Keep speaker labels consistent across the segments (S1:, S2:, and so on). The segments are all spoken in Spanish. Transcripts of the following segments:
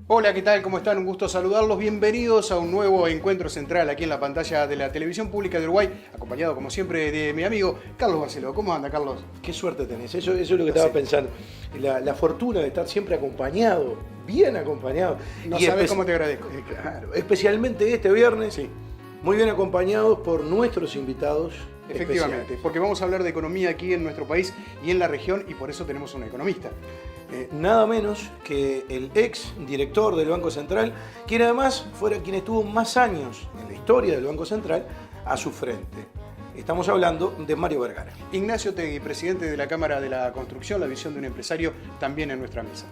S1: Hola, ¿qué tal? ¿Cómo están? Un gusto saludarlos. Bienvenidos a un nuevo encuentro central aquí en la pantalla de la Televisión Pública de Uruguay, acompañado como siempre de mi amigo Carlos Barceló. ¿Cómo anda, Carlos?
S2: Qué suerte tenés, eso es lo que estaba pensando. La fortuna de estar siempre acompañado, bien acompañado.
S1: No sabes cómo te agradezco.
S2: Claro, especialmente este viernes,
S1: Sí.
S2: muy bien acompañados por nuestros invitados.
S1: Efectivamente,
S2: especiales.
S1: porque vamos a hablar de economía aquí en nuestro país y en la región, y por eso tenemos un economista.
S2: Nada menos que el ex director del Banco Central, quien además fuera quien estuvo más años en la historia del Banco Central a su frente. Estamos hablando de Mario Vergara.
S1: Ignacio Tegui, presidente de la Cámara de la Construcción, la visión de un empresario, también en nuestra mesa.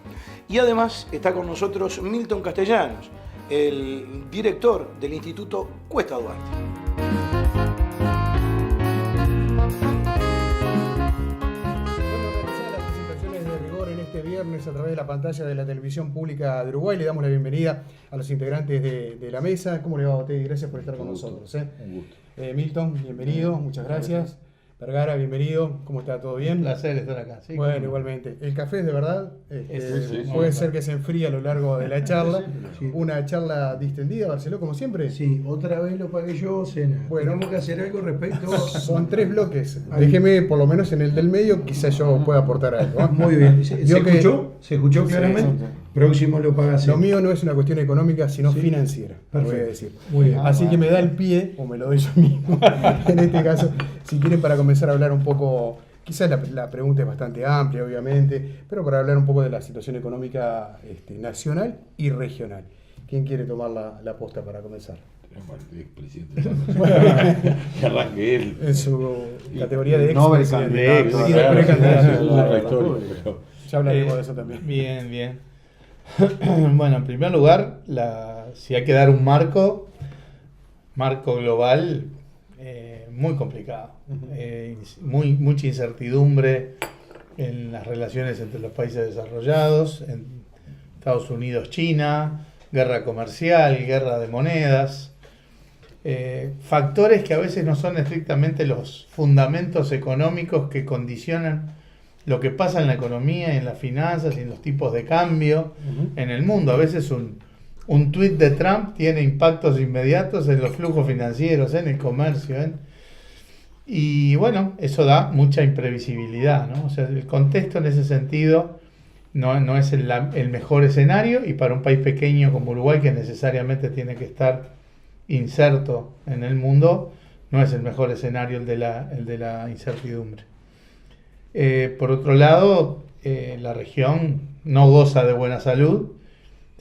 S2: Y además está con nosotros Milton Castellanos, el director del Instituto Cuesta Duarte.
S1: Viernes a través de la pantalla de la Televisión Pública de Uruguay. Le damos la bienvenida a los integrantes de la mesa. ¿Cómo le va a usted? Gracias por estar con nosotros.
S3: Un gusto.
S1: Milton, bienvenido, muchas gracias. Vergara, bienvenido. ¿Cómo está? ¿Todo bien?
S3: Un placer estar acá. Sí,
S1: bueno, igualmente. ¿El café es de verdad?
S3: Sí,
S1: puede
S3: sí.
S1: ser que se enfríe a lo largo de la charla.
S4: Sí.
S1: Una charla distendida, Barceló, como siempre.
S4: Sí, otra vez lo pagué yo, Cena.
S1: Bueno.
S4: Tenemos que hacer algo respecto.
S1: Son 3 bloques. Déjeme, por lo menos en el del medio, quizás yo pueda aportar algo. ¿eh?
S4: Muy bien. ¿Se
S1: Vio que-
S4: escuchó? ¿Se escuchó
S1: Sí,
S4: claramente?
S1: sí.
S4: Próximo lo paga
S1: Lo
S4: Cena.
S1: mío no es una cuestión económica, sino
S4: Sí.
S1: financiera, te voy a
S4: Perfecto.
S1: decir.
S4: Muy bien.
S1: Así que me da el pie, o me lo doy yo mismo, en este caso, si quieren, para comenzar a hablar un poco, quizás la pregunta es bastante amplia, obviamente, pero para hablar un poco de la situación económica nacional y regional. ¿Quién quiere tomar la posta para comenzar?
S3: El expresidente. Que arranque él.
S1: En su categoría de
S5: Nobel
S1: expresidente.
S5: candidato.
S1: Y de precandidato.
S3: La historia, pero-
S1: Ya hablaremos de eso también.
S5: Bien, bien. Bueno, en primer lugar, si hay que dar un marco global, muy complicado. Mucha incertidumbre en las relaciones entre los países desarrollados, en Estados Unidos, China, guerra comercial, guerra de monedas. Factores que a veces no son estrictamente los fundamentos económicos que condicionan lo que pasa en la economía, en las finanzas y en los tipos de cambio en el mundo. A veces un tuit de Trump tiene impactos inmediatos en los flujos financieros, en el comercio. Y bueno, eso da mucha imprevisibilidad, ¿no? O sea, el contexto en ese sentido no es el mejor escenario, y para un país pequeño como Uruguay, que necesariamente tiene que estar inserto en el mundo, no es el mejor escenario el de la incertidumbre. Por otro lado, la región no goza de buena salud.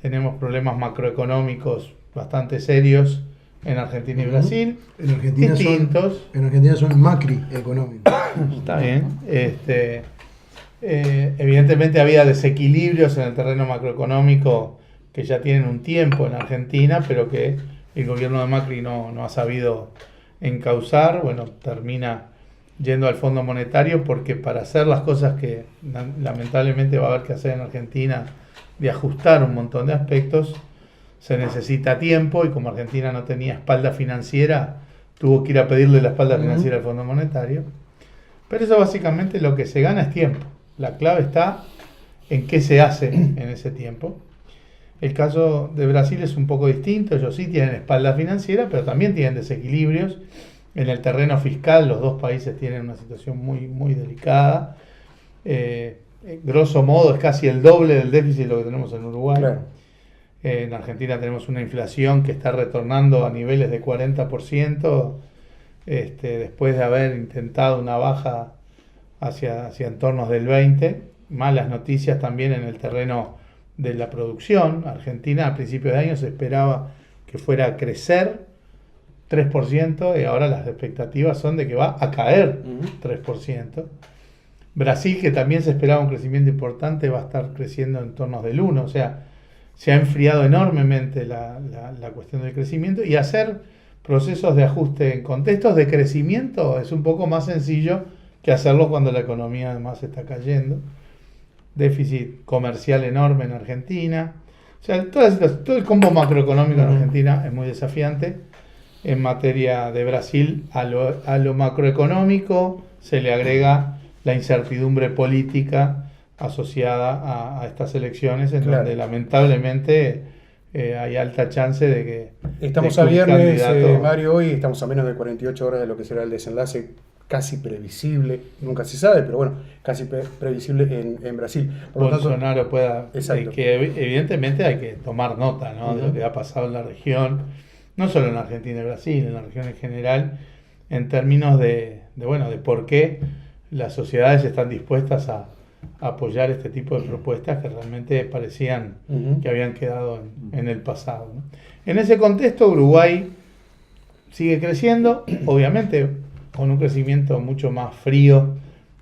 S5: Tenemos problemas macroeconómicos bastante serios en Argentina y Brasil,
S4: En Argentina
S5: distintos.
S4: En Argentina son macri económicos.
S5: Está bien. Evidentemente había desequilibrios en el terreno macroeconómico que ya tienen un tiempo en Argentina, pero que el gobierno de Macri no ha sabido encauzar. Bueno, termina yendo al Fondo Monetario, porque para hacer las cosas que lamentablemente va a haber que hacer en Argentina, de ajustar un montón de aspectos, se necesita tiempo, y como Argentina no tenía espalda financiera, tuvo que ir a pedirle la espalda financiera al Fondo Monetario. Pero eso básicamente lo que se gana es tiempo. La clave está en qué se hace en ese tiempo. El caso de Brasil es un poco distinto. Ellos sí tienen espalda financiera, pero también tienen desequilibrios. En el terreno fiscal, los dos países tienen una situación muy, muy delicada. Grosso modo, es casi el doble del déficit de lo que tenemos en Uruguay.
S1: Claro.
S5: En Argentina tenemos una inflación que está retornando a niveles de 40%, después de haber intentado una baja hacia entornos del 20%. Malas noticias también en el terreno de la producción. Argentina a principios de año se esperaba que fuera a crecer 3%, y ahora las expectativas son de que va a caer 3%. Brasil, que también se esperaba un crecimiento importante, va a estar creciendo en torno del 1%. O sea, se ha enfriado enormemente la cuestión del crecimiento, y hacer procesos de ajuste en contextos de crecimiento es un poco más sencillo que hacerlo cuando la economía además está cayendo. Déficit comercial enorme en Argentina. O sea, todo el combo macroeconómico en Argentina es muy desafiante. En materia de Brasil, a lo macroeconómico se le agrega la incertidumbre política asociada a estas elecciones, en
S1: Claro.
S5: donde lamentablemente hay alta chance de que...
S1: Estamos
S5: de
S1: a
S5: que un
S1: viernes,
S5: candidato-
S1: Mario, hoy estamos a menos de 48 horas de lo que será el desenlace casi previsible, nunca se sabe, pero bueno, casi previsible en Brasil. Por lo tanto,
S5: Bolsonaro pueda...
S1: Exacto.
S5: que evidentemente hay que tomar nota, ¿no?, de lo
S1: Ujú.
S5: que ha pasado en la región, no solo en Argentina y Brasil, en la región en general, en términos de por qué las sociedades están dispuestas a apoyar este tipo de propuestas que realmente parecían
S1: Ujú.
S5: que habían quedado en el pasado, ¿no? En ese contexto, Uruguay sigue creciendo, obviamente con un crecimiento mucho más frío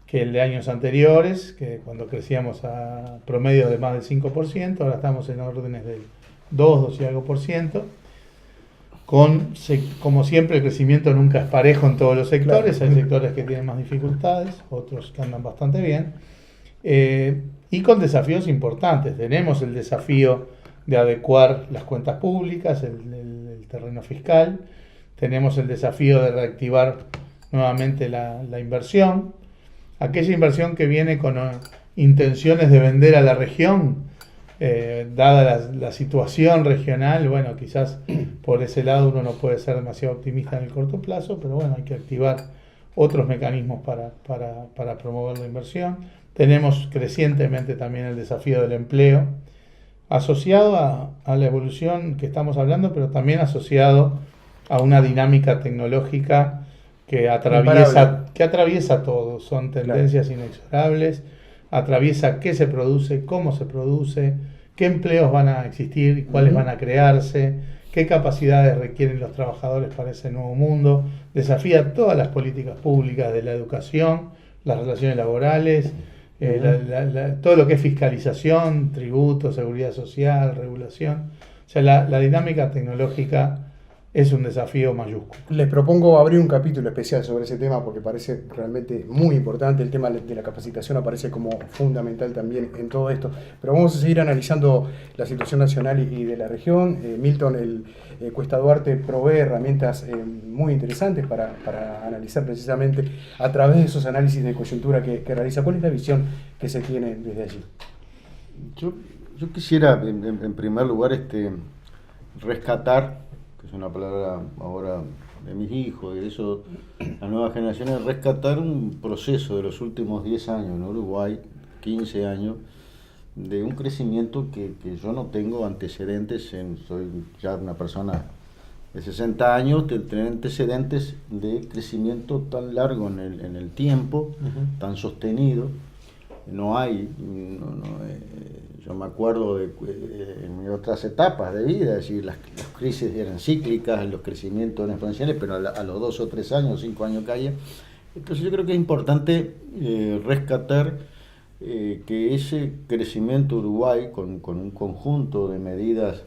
S5: que el de años anteriores, que cuando crecíamos a promedio de más del 5%, ahora estamos en órdenes del 2 y algo por ciento. Como siempre, el crecimiento nunca es parejo en todos los sectores.
S1: Claro.
S5: Hay sectores que tienen más dificultades, otros que andan bastante bien, y con desafíos importantes. Tenemos el desafío de adecuar las cuentas públicas, el terreno fiscal. Tenemos el desafío de reactivar nuevamente la inversión. Aquella inversión que viene con intenciones de vender a la región, dada la situación regional, bueno, quizás por ese lado uno no puede ser demasiado optimista en el corto plazo, pero bueno, hay que activar otros mecanismos para promover la inversión. Tenemos crecientemente también el desafío del empleo, asociado a la evolución que estamos hablando, pero también asociado a una dinámica tecnológica que atraviesa todo. Son tendencias inexorables, atraviesa qué se produce, cómo se produce, qué empleos van a existir y cuáles van a crearse, qué capacidades requieren los trabajadores para ese nuevo mundo, desafía todas las políticas públicas de la educación, las relaciones laborales, todo lo que es fiscalización, tributos, seguridad social, regulación. O sea, la dinámica tecnológica es un desafío mayúsculo.
S1: Les propongo abrir un capítulo especial sobre ese tema porque parece realmente muy importante. El tema de la capacitación aparece como fundamental también en todo esto. Pero vamos a seguir analizando la situación nacional y de la región. Milton, Cuesta Duarte provee herramientas muy interesantes para analizar precisamente a través de esos análisis de coyuntura que realiza. ¿Cuál es la visión que se tiene desde allí?
S3: Yo quisiera, en primer lugar, rescatar, que es una palabra ahora de mis hijos y de eso, las nuevas generaciones, rescatar un proceso de los últimos 10 años en Uruguay, 15 años, de un crecimiento que yo no tengo antecedentes, soy ya una persona de 60 años, de tener antecedentes de crecimiento tan largo en el tiempo, tan sostenido. No hay, yo me acuerdo en otras etapas de vida, es decir, las crisis eran cíclicas, los crecimientos eran exponenciales, pero a los 2 o 3 años, 5 años caía. Entonces yo creo que es importante rescatar que ese crecimiento Uruguay, con un conjunto de medidas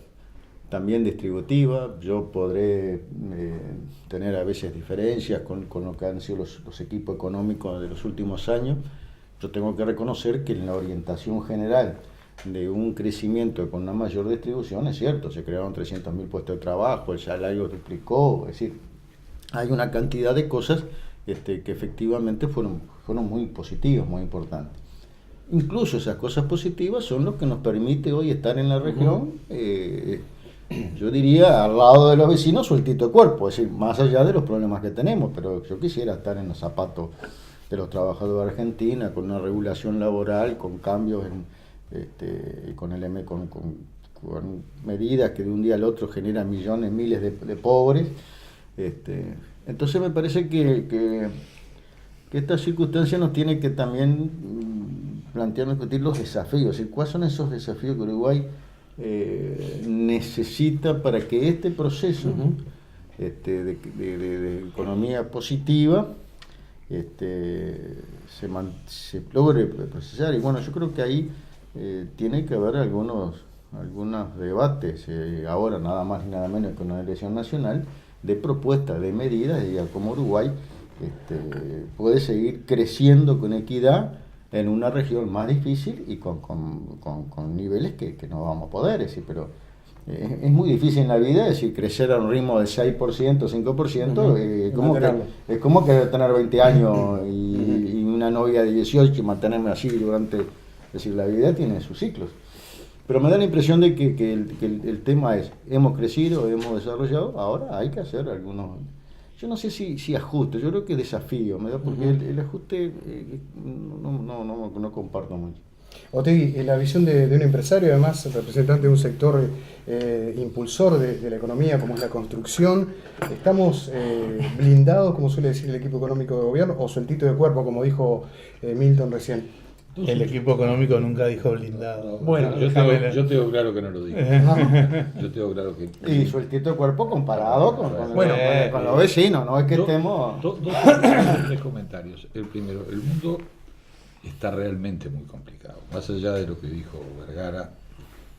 S3: también distributivas, yo podré tener a veces diferencias con lo que han sido los equipos económicos de los últimos años. Yo tengo que reconocer que en la orientación general de un crecimiento con una mayor distribución, es cierto, se crearon 300.000 puestos de trabajo, el salario duplicó, es decir, hay una cantidad de cosas que efectivamente fueron muy positivas, muy importantes. Incluso esas cosas positivas son lo que nos permite hoy estar en la región, yo diría, al lado de los vecinos, sueltito de cuerpo, es decir, más allá de los problemas que tenemos, pero yo quisiera estar en los zapatos de los trabajadores de Argentina, con una regulación laboral, con cambios con medidas que de un día al otro generan millones, miles de pobres. Entonces me parece que esta circunstancia nos tiene que también plantear, discutir los desafíos, es decir, cuáles son esos desafíos que Uruguay necesita para que este proceso de economía positiva se logre procesar. Y bueno, yo creo que ahí tiene que haber algunos debates, ahora nada más y nada menos que una elección nacional, de propuestas, de medidas, y como Uruguay puede seguir creciendo con equidad en una región más difícil y con niveles que no vamos a poder, es decir, pero es muy difícil en la vida, es decir, crecer a un ritmo de 6%, 5%, es como que tener 20 años y una novia de 18 y mantenerme así durante Es decir, la vida tiene sus ciclos. Pero me da la impresión de que el tema es, hemos crecido, hemos desarrollado, ahora hay que hacer algunos, yo no sé si ajustes, yo creo que desafío, me da, porque el ajuste no comparto mucho.
S1: Otegui, en la visión de un empresario, además representante de un sector impulsor de la economía como es la construcción, ¿estamos blindados, como suele decir el equipo económico de gobierno, o sueltito de cuerpo, como dijo Milton recién?
S5: El equipo económico nunca dijo blindado.
S1: Bueno,
S6: yo tengo claro que no lo digo. Yo tengo claro que...
S3: Y sueltito de cuerpo comparado con los vecinos, no es que estemos...
S6: Tres comentarios. El primero, el mundo está realmente muy complicado. Más allá de lo que dijo Vergara,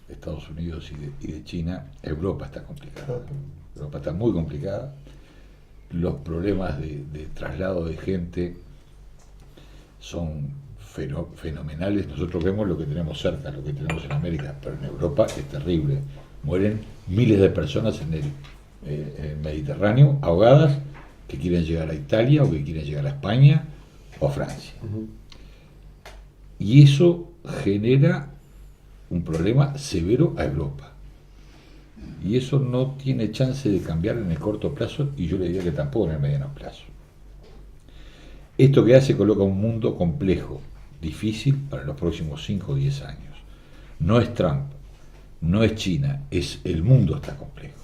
S6: de Estados Unidos y de China, Europa está complicada. Europa está muy complicada. Los problemas de traslado de gente son fenomenales. Nosotros vemos lo que tenemos cerca, lo que tenemos en América, pero en Europa es terrible. Mueren miles de personas en el Mediterráneo ahogadas que quieren llegar a Italia o que quieren llegar a España o a Francia. Y eso genera un problema severo a Europa. Y eso no tiene chance de cambiar en el corto plazo, y yo le diría que tampoco en el mediano plazo. Esto que hace coloca un mundo complejo, difícil para los próximos 5 o 10 años. No es Trump, no es China, es el mundo está complejo.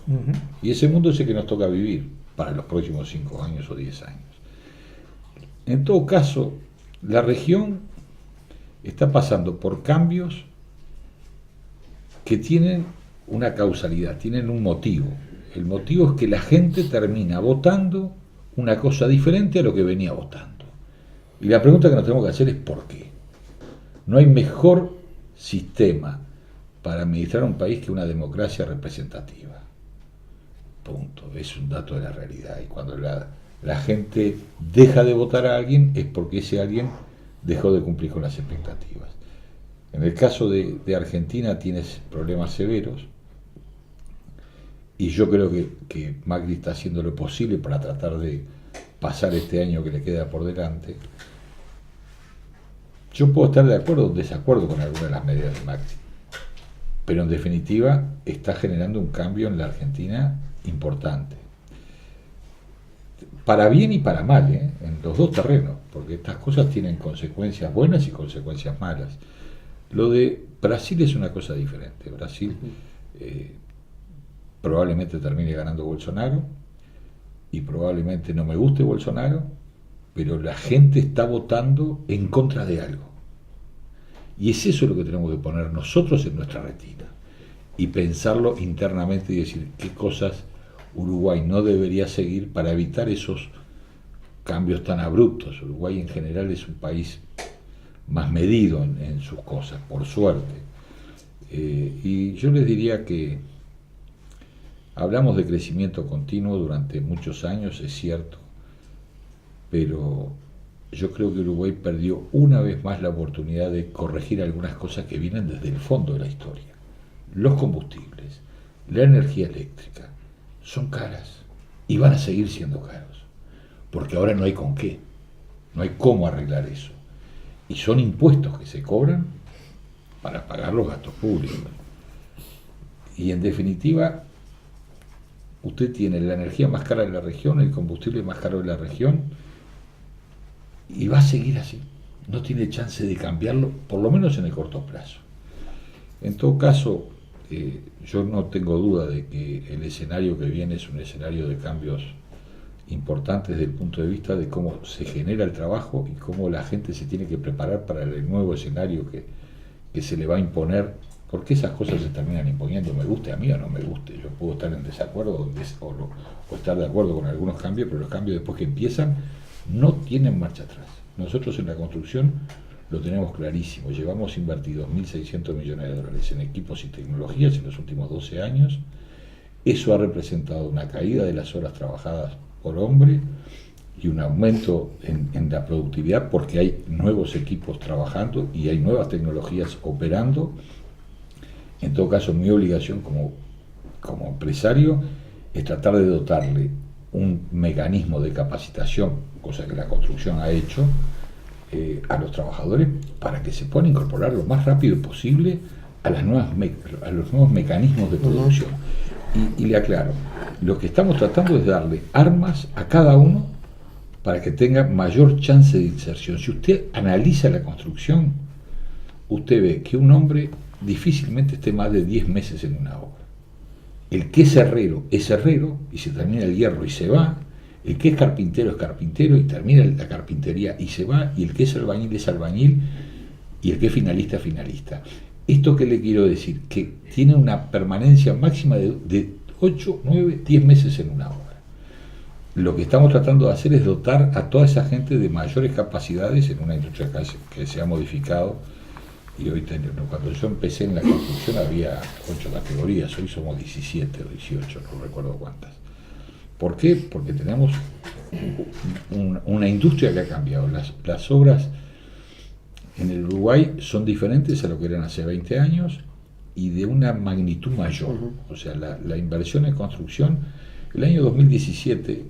S6: Y ese mundo es el que nos toca vivir para los próximos 5 años o 10 años. En todo caso, la región está pasando por cambios que tienen una causalidad, tienen un motivo. El motivo es que la gente termina votando una cosa diferente a lo que venía votando. Y la pregunta que nos tenemos que hacer es ¿por qué? No hay mejor sistema para administrar un país que una democracia representativa. Punto. Es un dato de la realidad. Y cuando la gente deja de votar a alguien es porque ese alguien dejó de cumplir con las expectativas. En el caso de Argentina tienes problemas severos y yo creo que Macri está haciendo lo posible para tratar de pasar este año que le queda por delante. Yo puedo estar de acuerdo o desacuerdo con algunas de las medidas de Macri, pero en definitiva está generando un cambio en la Argentina importante. Para bien y para mal, en los dos terrenos, porque estas cosas tienen consecuencias buenas y consecuencias malas. Lo de Brasil es una cosa diferente. Brasil probablemente termine ganando Bolsonaro y probablemente no me guste Bolsonaro, pero la gente está votando en contra de algo. Y es eso lo que tenemos que poner nosotros en nuestra retina y pensarlo internamente y decir qué cosas Uruguay no debería seguir para evitar esos cambios tan abruptos. Uruguay en general es un país más medido en sus cosas, por suerte. Y yo les diría que hablamos de crecimiento continuo durante muchos años, es cierto, pero yo creo que Uruguay perdió una vez más la oportunidad de corregir algunas cosas que vienen desde el fondo de la historia. Los combustibles, la energía eléctrica, son caras y van a seguir siendo caros, porque ahora no hay con qué, no hay cómo arreglar eso. Y son impuestos que se cobran para pagar los gastos públicos. Y en definitiva, usted tiene la energía más cara de la región, el combustible más caro de la región, y va a seguir así. No tiene chance de cambiarlo, por lo menos en el corto plazo. En todo caso, yo no tengo duda de que el escenario que viene es un escenario de cambios importantes desde el punto de vista de cómo se genera el trabajo y cómo la gente se tiene que preparar para el nuevo escenario que se le va a imponer, porque esas cosas se terminan imponiendo, me guste a mí o no me guste. Yo puedo estar en desacuerdo o estar de acuerdo con algunos cambios, pero los cambios después que empiezan no tienen marcha atrás. Nosotros en la construcción lo tenemos clarísimo, llevamos invertidos 1.600 millones de dólares en equipos y tecnologías en los últimos 12 años. Eso ha representado una caída de las horas trabajadas por hombre y un aumento en la productividad porque hay nuevos equipos trabajando y hay nuevas tecnologías operando. En todo caso, mi obligación como empresario es tratar de dotarle un mecanismo de capacitación, cosa que la construcción ha hecho, a los trabajadores para que se puedan incorporar lo más rápido posible a los nuevos mecanismos de producción. Y le aclaro, lo que estamos tratando es darle armas a cada uno para que tenga mayor chance de inserción. Si usted analiza la construcción, usted ve que un hombre difícilmente esté más de 10 meses en una obra. El que es herrero y se termina el hierro y se va. El que es carpintero y termina la carpintería y se va. Y el que es albañil y el que es finalista. ¿Esto qué le quiero decir? Que tiene una permanencia máxima de 8, 9, 10 meses en una obra. Lo que estamos tratando de hacer es dotar a toda esa gente de mayores capacidades en una industria que se ha modificado. Y hoy, cuando yo empecé en la construcción había 8 categorías, hoy somos 17 o 18, no recuerdo cuántas. ¿Por qué? Porque tenemos una industria que ha cambiado. Las obras en el Uruguay son diferentes a lo que eran hace 20 años y de una magnitud mayor. O sea, la inversión en construcción, el año 2017,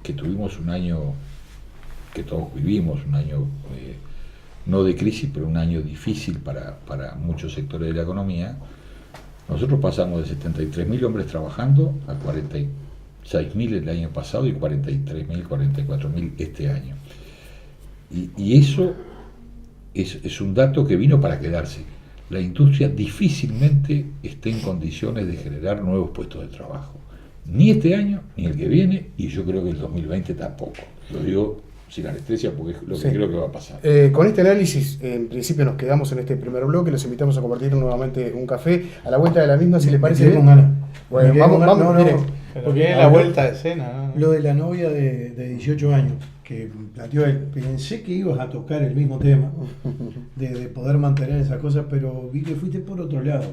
S6: que tuvimos un año que todos vivimos, un año no de crisis, pero un año difícil para muchos sectores de la economía, nosotros pasamos de 73.000 hombres trabajando a 46.000 el año pasado y 43.000, 44.000 este año. Y eso es un dato que vino para quedarse. La industria difícilmente está en condiciones de generar nuevos puestos de trabajo. Ni este año, ni el que viene, y yo creo que el 2020 tampoco. Lo digo sin anestesia porque es lo que creo que va a pasar.
S1: Con este análisis, en principio nos quedamos en este primer bloque, los invitamos a compartir nuevamente un café. A la vuelta de la misma, si le parece bien. Bueno, vamos, mire.
S5: Porque viene la vuelta de escena, ¿no?
S4: Lo de la novia de 18 años, que planteó él, pensé que ibas a tocar el mismo tema, de poder mantener esas cosas, pero vi que fuiste por otro lado.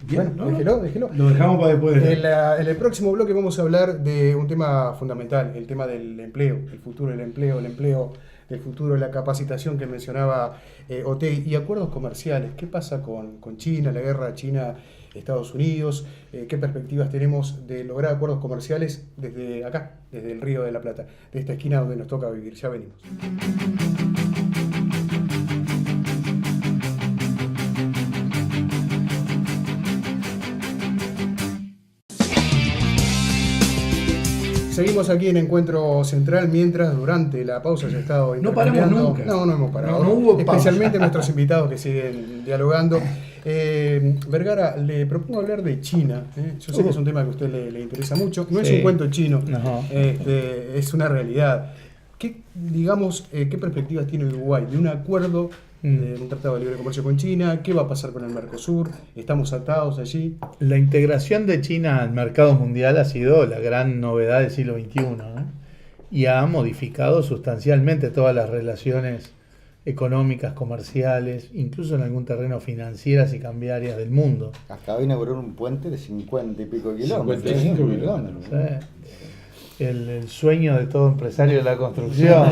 S4: Bien,
S1: bueno, déjelo.
S4: Lo dejamos para después.
S1: En el próximo bloque vamos a hablar de un tema fundamental, el tema del empleo, el futuro del empleo, el empleo del futuro, la capacitación que mencionaba Otey y acuerdos comerciales. ¿Qué pasa con China, la guerra China-Estados Unidos? ¿Qué perspectivas tenemos de lograr acuerdos comerciales desde acá, desde el Río de la Plata, de esta esquina donde nos toca vivir? Ya venimos. Seguimos aquí en Encuentro Central, mientras durante la pausa ya ha estado
S4: No paramos nunca.
S1: No hemos parado.
S4: No hubo pausa.
S1: Especialmente nuestros invitados que siguen dialogando. Vergara, le propongo hablar de China. Yo sé que es un tema que a usted le interesa mucho. No es un cuento chino, es una realidad. ¿Qué perspectivas tiene Uruguay de un acuerdo, de un tratado de libre comercio con China? ¿Qué va a pasar con el Mercosur? ¿Estamos atados allí?
S5: La integración de China al mercado mundial ha sido la gran novedad del siglo XXI, ¿no? Y ha modificado sustancialmente todas las relaciones económicas, comerciales, incluso en algún terreno financieras y cambiarias del mundo.
S3: Acaba de inaugurar un puente de 50 y pico kilómetros.
S6: 55 kilómetros.
S5: Sí. El sueño de todo empresario de la construcción.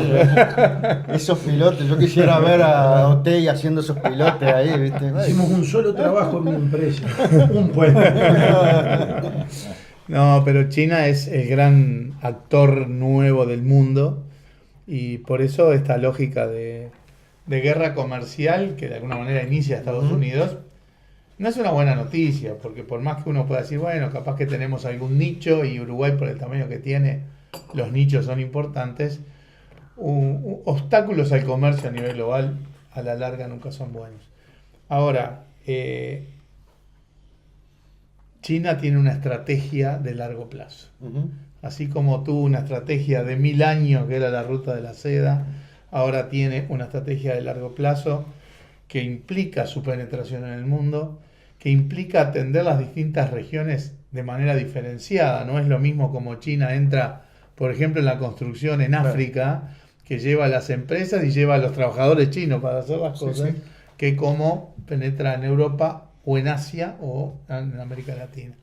S3: Esos pilotes, yo quisiera ver a Otey haciendo esos pilotes ahí, ¿viste?
S4: Hicimos un solo trabajo en mi empresa. Un puente.
S5: No, pero China es el gran actor nuevo del mundo y por eso esta lógica de guerra comercial que de alguna manera inicia Estados Unidos no es una buena noticia, porque por más que uno pueda decir, bueno, capaz que tenemos algún nicho y Uruguay por el tamaño que tiene, los nichos son importantes, obstáculos al comercio a nivel global a la larga nunca son buenos. Ahora, China tiene una estrategia de largo plazo. Así como tuvo una estrategia de 1000 años, que era la ruta de la seda, ahora tiene una estrategia de largo plazo que implica su penetración en el mundo, que implica atender las distintas regiones de manera diferenciada. No es lo mismo como China entra, por ejemplo, en la construcción en África, que lleva a las empresas y lleva a los trabajadores chinos para hacer las cosas, que como penetra en Europa o en Asia o en América Latina.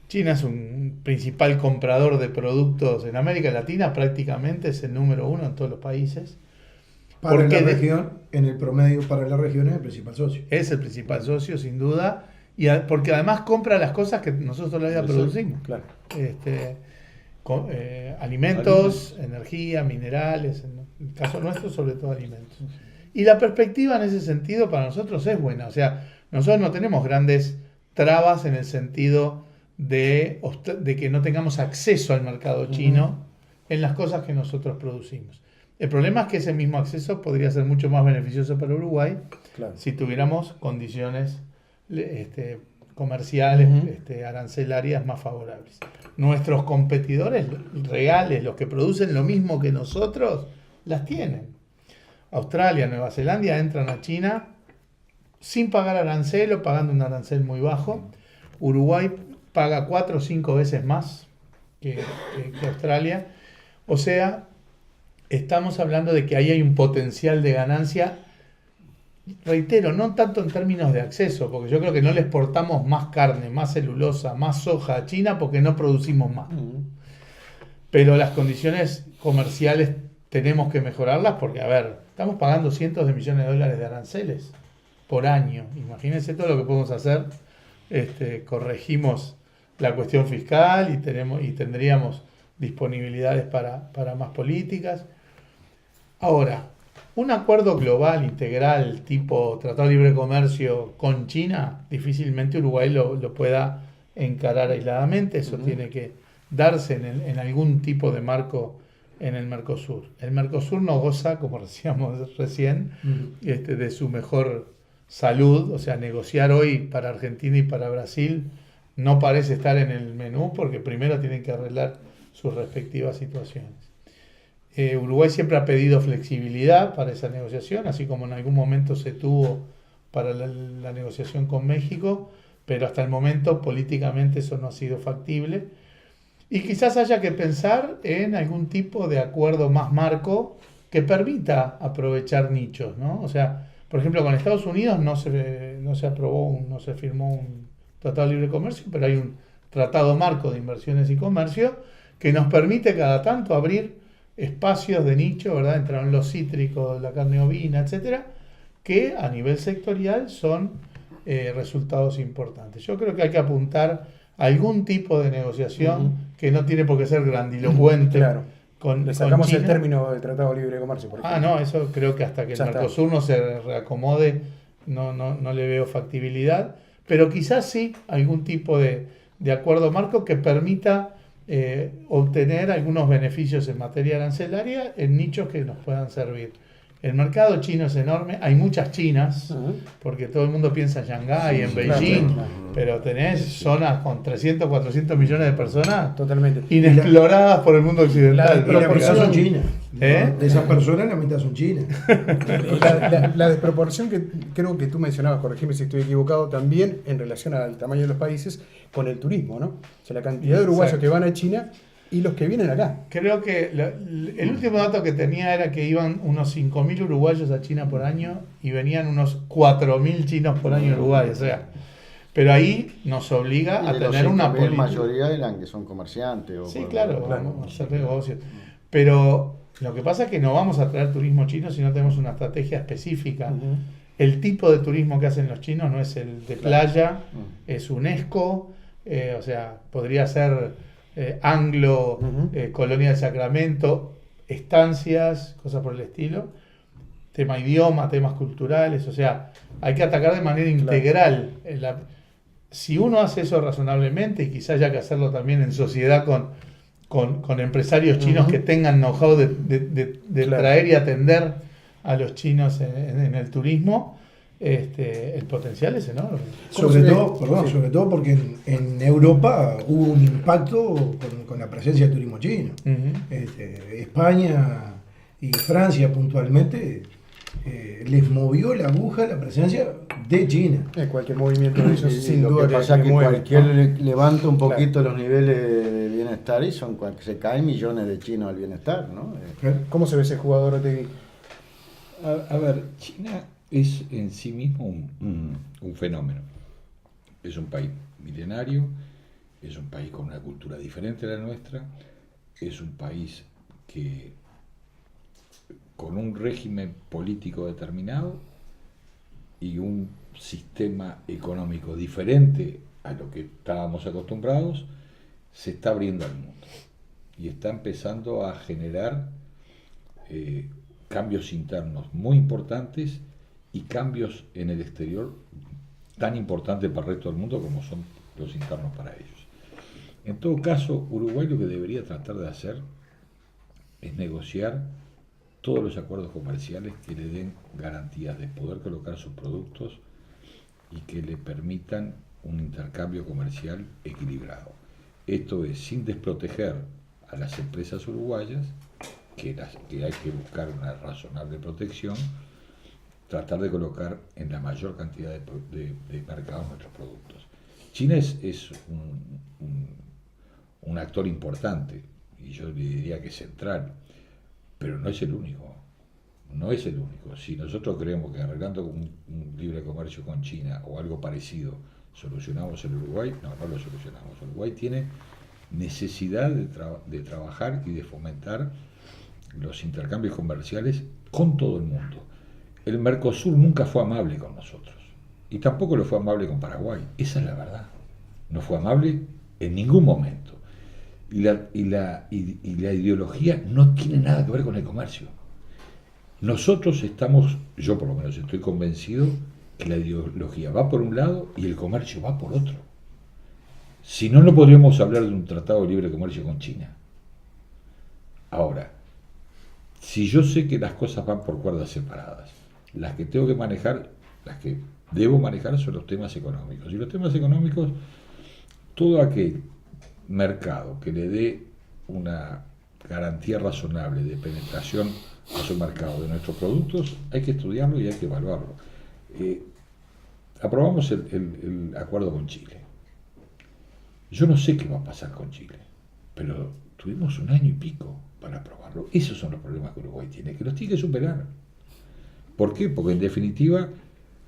S5: China es un principal comprador de productos en América Latina, prácticamente es el número 1 en todos los países.
S4: Para la región, en el promedio para la región es el principal socio.
S5: Es el principal socio, sin duda, y porque además compra las cosas que nosotros todavía producimos.
S1: Claro.
S5: alimentos, energía, minerales, en el caso nuestro sobre todo alimentos. Y la perspectiva en ese sentido para nosotros es buena, o sea, nosotros no tenemos grandes trabas en el sentido de que no tengamos acceso al mercado chino en las cosas que nosotros producimos. El problema es que ese mismo acceso podría ser mucho más beneficioso para Uruguay si tuviéramos condiciones comerciales, arancelarias más favorables. Nuestros competidores reales, los que producen lo mismo que nosotros, las tienen. Australia, Nueva Zelanda entran a China sin pagar arancel o pagando un arancel muy bajo. Uruguay paga 4 o 5 veces más que Australia. O sea, estamos hablando de que ahí hay un potencial de ganancia. Reitero, no tanto en términos de acceso, porque yo creo que no le exportamos más carne, más celulosa, más soja a China porque no producimos más. Pero las condiciones comerciales tenemos que mejorarlas porque, a ver, estamos pagando cientos de millones de dólares de aranceles por año. Imagínense todo lo que podemos hacer. Corregimos la cuestión fiscal y tendríamos disponibilidades para más políticas. Ahora, un acuerdo global, integral, tipo Tratado de Libre Comercio con China, difícilmente Uruguay lo pueda encarar aisladamente. Eso tiene que darse en algún tipo de marco en el Mercosur. El Mercosur no goza, como decíamos recién, de su mejor salud. O sea, negociar hoy para Argentina y para Brasil no parece estar en el menú porque primero tienen que arreglar sus respectivas situaciones. Uruguay siempre ha pedido flexibilidad para esa negociación, así como en algún momento se tuvo para la negociación con México, pero hasta el momento políticamente eso no ha sido factible. Y quizás haya que pensar en algún tipo de acuerdo más marco que permita aprovechar nichos, ¿no? O sea, por ejemplo, con Estados Unidos no se firmó un tratado de libre comercio, pero hay un tratado marco de inversiones y comercio que nos permite cada tanto abrir espacios de nicho, ¿verdad? Entraron los cítricos, la carne ovina, etcétera, que a nivel sectorial son resultados importantes. Yo creo que hay que apuntar a algún tipo de negociación que no tiene por qué ser grandilocuente.
S1: Claro. Le sacamos
S5: con
S1: el
S5: China.
S1: término del Tratado de Libre Comercio, por ejemplo.
S5: No, eso creo que hasta que el
S1: Ya está.
S5: Mercosur no se reacomode no le veo factibilidad, pero quizás sí algún tipo de acuerdo marco que permita obtener algunos beneficios en materia arancelaria en nichos que nos puedan servir. El mercado chino es enorme, hay muchas chinas, porque todo el mundo piensa en Shanghái, en Beijing,
S1: claro.
S5: pero tenés zonas con 300, 400 millones de personas
S1: Totalmente.
S5: inexploradas por el mundo occidental.
S4: Y la mitad son chinas.
S5: ¿Eh?
S4: De esas personas, la mitad son chinas.
S1: La desproporción que creo que tú mencionabas, corregime si estoy equivocado, también en relación al tamaño de los países con el turismo, ¿no? O sea, la cantidad de uruguayos
S5: Exacto.
S1: que van a China y los que vienen acá.
S5: Creo que el último dato que tenía era que iban unos 5.000 uruguayos a China por año y venían unos 4.000 chinos por año a Uruguay. O sea, pero ahí nos obliga a tener una
S3: La
S5: política.
S3: mayoría eran que son comerciantes.
S5: Sí, claro, vamos a hacer negocios. Pero lo que pasa es que no vamos a traer turismo chino si no tenemos una estrategia específica. El tipo de turismo que hacen los chinos no es el de playa, es UNESCO, o sea, podría ser anglo, colonia del Sacramento, estancias, cosas por el estilo, tema idioma, temas culturales, o sea, hay que atacar de manera integral. Si uno hace eso razonablemente, y quizás haya que hacerlo también en sociedad con empresarios chinos que tengan know-how de traer y atender a los chinos en el turismo, el potencial es enorme.
S4: Sobre todo porque en Europa hubo un impacto con la presencia del turismo chino. España y Francia puntualmente les movió la aguja la presencia de China.
S1: Cualquier movimiento de ellos, sin
S3: Lo
S1: duda,
S3: que pasa es que
S1: mueve,
S3: cualquier
S1: ¿no?
S3: levanta un poquito los niveles de bienestar y se caen millones de chinos al bienestar, ¿no?
S1: ¿Cómo se ve ese jugador, Otegui?
S6: A ver, China es en sí mismo un fenómeno. Es un país milenario, es un país con una cultura diferente a la nuestra, es un país que con un régimen político determinado y un sistema económico diferente a lo que estábamos acostumbrados, se está abriendo al mundo. y está empezando a generar cambios internos muy importantes y cambios en el exterior tan importantes para el resto del mundo como son los internos para ellos. En todo caso, Uruguay lo que debería tratar de hacer es negociar todos los acuerdos comerciales que le den garantías de poder colocar sus productos y que le permitan un intercambio comercial equilibrado. Esto es sin desproteger a las empresas uruguayas, que hay que buscar una razonable protección, tratar de colocar en la mayor cantidad de mercados nuestros productos. China es un actor importante, y yo le diría que central, pero no es el único. No es el único. Si nosotros creemos que arreglando un libre comercio con China o algo parecido solucionamos el Uruguay, no lo solucionamos. Uruguay tiene necesidad de trabajar y de fomentar los intercambios comerciales con todo el mundo. El Mercosur nunca fue amable con nosotros y tampoco lo fue amable con Paraguay. Esa es la verdad. No fue amable en ningún momento. Y la ideología no tiene nada que ver con el comercio. Nosotros yo por lo menos estoy convencido que la ideología va por un lado y el comercio va por otro. Si no, no podríamos hablar de un tratado de libre comercio con China. Ahora, si yo sé que las cosas van por cuerdas separadas, las que tengo que manejar, las que debo manejar son los temas económicos. Y los temas económicos, todo aquel mercado que le dé una garantía razonable de penetración a su mercado de nuestros productos, hay que estudiarlo y hay que evaluarlo. Aprobamos el acuerdo con Chile. Yo no sé qué va a pasar con Chile, pero tuvimos 1 año y pico para aprobarlo. Esos son los problemas que Uruguay tiene, que los tiene que superar. ¿Por qué? Porque en definitiva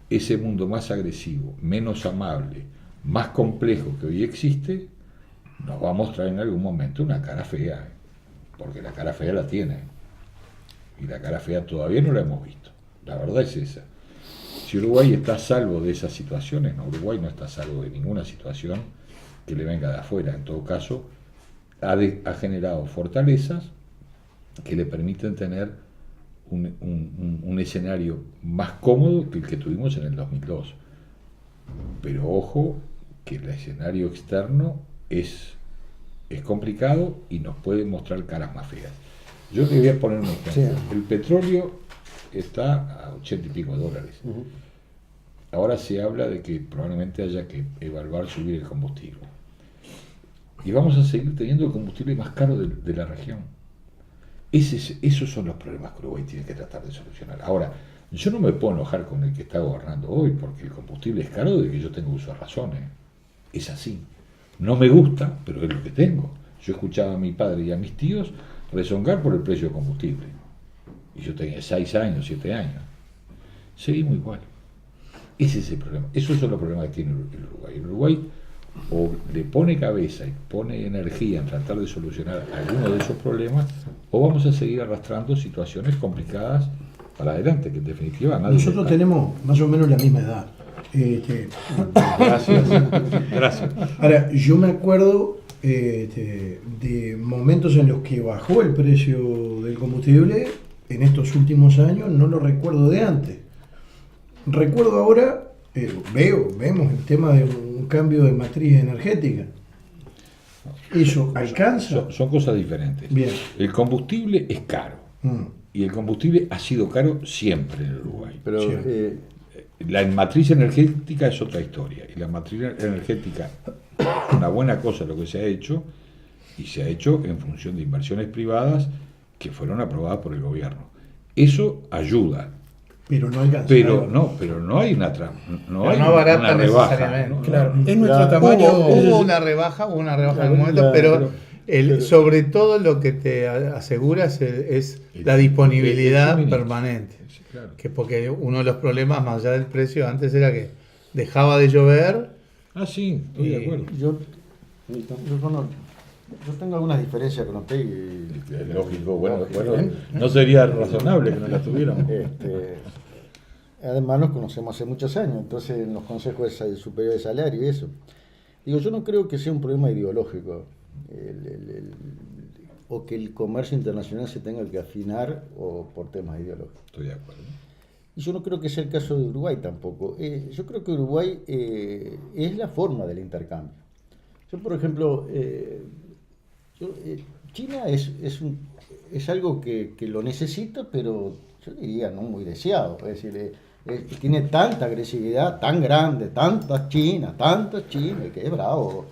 S6: ese mundo más agresivo, menos amable, más complejo que hoy existe, nos va a mostrar en algún momento una cara fea, porque la cara fea la tiene, y la cara fea todavía no la hemos visto. La verdad es esa. Si Uruguay está a salvo de esas situaciones, no, Uruguay no está a salvo de ninguna situación que le venga de afuera. En todo caso, ha generado fortalezas que le permiten tener un escenario más cómodo que el que tuvimos en el 2002. Pero ojo, que el escenario externo es complicado y nos puede mostrar caras más feas. Yo te voy a poner un ejemplo. Sí. El petróleo está a 80 y pico dólares. Uh-huh. Ahora se habla de que probablemente haya que evaluar subir el combustible. Y vamos a seguir teniendo el combustible más caro de la región. Esos son los problemas que Uruguay tiene que tratar de solucionar. Ahora, yo no me puedo enojar con el que está gobernando hoy, porque el combustible es caro de que yo tengo uso de razón. Es así. No me gusta, pero es lo que tengo. Yo escuchaba a mi padre y a mis tíos rezongar por el precio del combustible. Y yo tenía 6 años, 7 años. Seguimos igual. Ese es el problema. Esos son los problemas que tiene el Uruguay. El Uruguay o le pone cabeza y pone energía en tratar de solucionar alguno de esos problemas, o vamos a seguir arrastrando situaciones complicadas para adelante, que en definitiva nadie...
S4: Nosotros tenemos más o menos la misma edad.
S6: Gracias.
S4: Ahora, yo me acuerdo de momentos en los que bajó el precio del combustible en estos últimos años, no lo recuerdo de antes. Recuerdo ahora, vemos el tema de un cambio de matriz energética. ¿Eso alcanza?
S6: Son cosas diferentes.
S4: Bien.
S6: El combustible es caro. Y el combustible ha sido caro siempre en el Uruguay.
S3: Pero
S6: la matriz energética es otra historia. Y la matriz energética es una buena cosa lo que se ha hecho, y se ha hecho en función de inversiones privadas que fueron aprobadas por el gobierno. Eso ayuda.
S4: Pero no alcanza.
S6: Pero no hay una
S5: barata
S6: rebaja.
S5: ¿no?
S1: Claro, es nuestro tamaño.
S5: Hubo una rebaja en algún momento, pero sobre todo lo que te aseguras es la disponibilidad permanente.
S6: Sí, claro.
S5: Que porque uno de los problemas más allá del precio antes era que dejaba de llover.
S6: Sí, estoy de acuerdo.
S3: Yo tengo algunas diferencias con usted.
S6: Lógico, bueno, no sería razonable que no las tuviéramos.
S3: Además nos conocemos hace muchos años, entonces en los consejos superiores de salario y eso. Digo, yo no creo que sea un problema ideológico o que el comercio internacional se tenga que afinar o por temas ideológicos.
S6: Estoy de acuerdo.
S3: Y yo no creo que sea el caso de Uruguay tampoco. Yo creo que Uruguay es la forma del intercambio. Yo, por ejemplo, China es algo que lo necesita, pero yo diría no muy deseado. Es decir, tiene tanta agresividad, tan grande, tantas chinas, que es bravo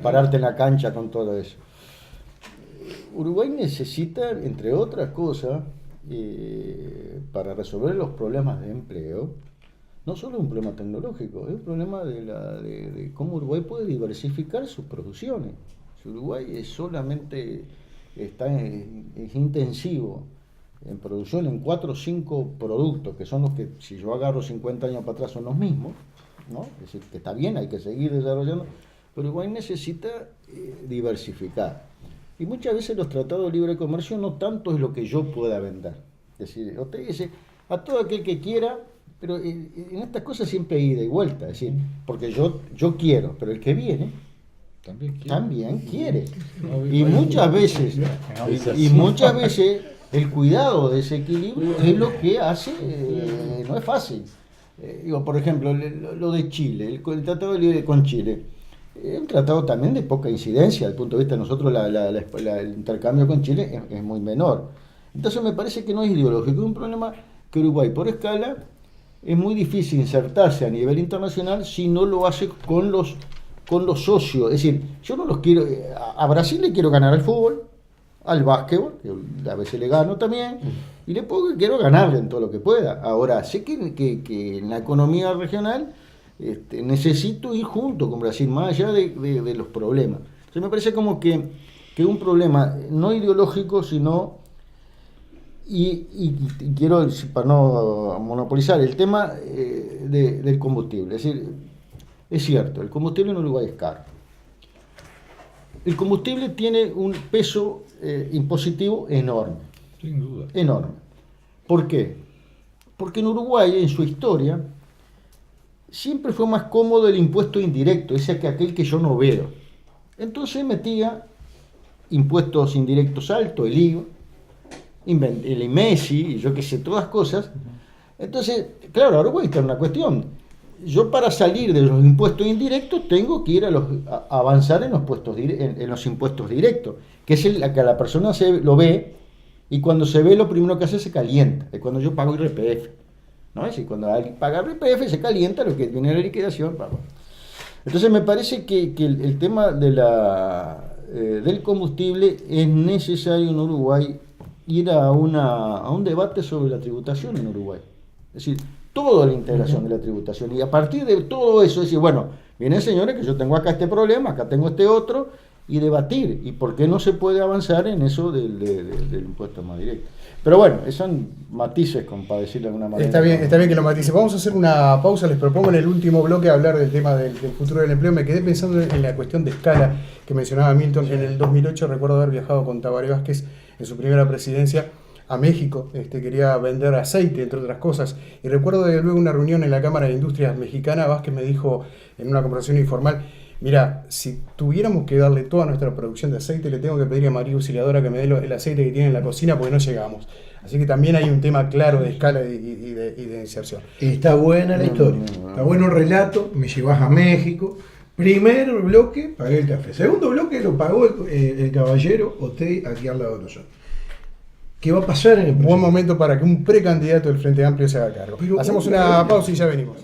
S3: pararte en la cancha con todo eso. Uruguay necesita, entre otras cosas, para resolver los problemas de empleo, no solo un problema tecnológico, es un problema de cómo Uruguay puede diversificar sus producciones. Si Uruguay es intensivo en producción en 4 o 5 productos, que son los que, si yo agarro 50 años para atrás, son los mismos, ¿no? Es decir, que está bien, hay que seguir desarrollando, pero Uruguay necesita diversificar. Y muchas veces los tratados de libre comercio no tanto es lo que yo pueda vender. Es decir, usted dice, a todo aquel que quiera, pero en estas cosas siempre hay ida y vuelta, es decir, porque yo quiero, pero el que viene también quiere. Y muchas veces el cuidado de ese equilibrio es lo que hace, no es fácil. Por ejemplo, lo de Chile, el tratado de libre con Chile, es un tratado también de poca incidencia, desde el punto de vista de nosotros el intercambio con Chile es muy menor. Entonces me parece que no es ideológico, es un problema que Uruguay por escala es muy difícil insertarse a nivel internacional si no lo hace con los socios. Es decir, yo no los quiero, a Brasil le quiero ganar al fútbol, al básquetbol, que a veces le gano también, y quiero ganarle en todo lo que pueda. Ahora, sé que en la economía regional necesito ir junto con Brasil, más allá de los problemas. Entonces me parece como que un problema no ideológico, sino, y quiero, para no monopolizar, el tema del combustible. Es decir, es cierto, el combustible en Uruguay es caro. El combustible tiene un peso impositivo enorme.
S6: Sin duda.
S3: Enorme. ¿Por qué? Porque en Uruguay, en su historia, siempre fue más cómodo el impuesto indirecto, ese que aquel que yo no veo. Entonces metía impuestos indirectos altos, el IVA, el IMESI, y yo qué sé, todas cosas. Entonces, claro, Uruguay está en una cuestión. Yo para salir de los impuestos indirectos tengo que ir a avanzar en los impuestos directos, que es la que la persona lo ve, y cuando se ve lo primero que hace se calienta, es cuando yo pago IRPF. ¿No? Es decir, cuando alguien paga IRPF se calienta lo que viene de la liquidación. Entonces me parece que el tema del combustible es necesario en Uruguay ir a un debate sobre la tributación en Uruguay. Es decir, toda la integración de la tributación. Y a partir de todo eso, decir, bueno, miren señores que yo tengo acá este problema, acá tengo este otro, y debatir. ¿Y por qué no se puede avanzar en eso del impuesto más directo? Pero bueno, esos son matices, para decirlo de alguna manera.
S1: Está bien que lo matice. Vamos a hacer una pausa. Les propongo en el último bloque hablar del tema del futuro del empleo. Me quedé pensando en la cuestión de escala que mencionaba Milton. En el 2008 recuerdo haber viajado con Tabaré Vázquez en su primera presidencia a México. Quería vender aceite, entre otras cosas. Y recuerdo de luego una reunión en la Cámara de Industrias Mexicana. Vázquez me dijo en una conversación informal: mira, si tuviéramos que darle toda nuestra producción de aceite, le tengo que pedir a María Auxiliadora que me dé el aceite que tiene en la cocina porque no llegamos. Así que también hay un tema claro de escala y de inserción.
S4: Está buena la historia, está bueno el relato, me llevas a México. Primer bloque, pagué el café. Segundo bloque lo pagó el caballero Otey aquí al lado de nosotros. ¿Qué va a pasar en el proceso?
S1: Buen momento para que un precandidato del Frente Amplio se haga cargo. Hacemos una pausa y ya venimos.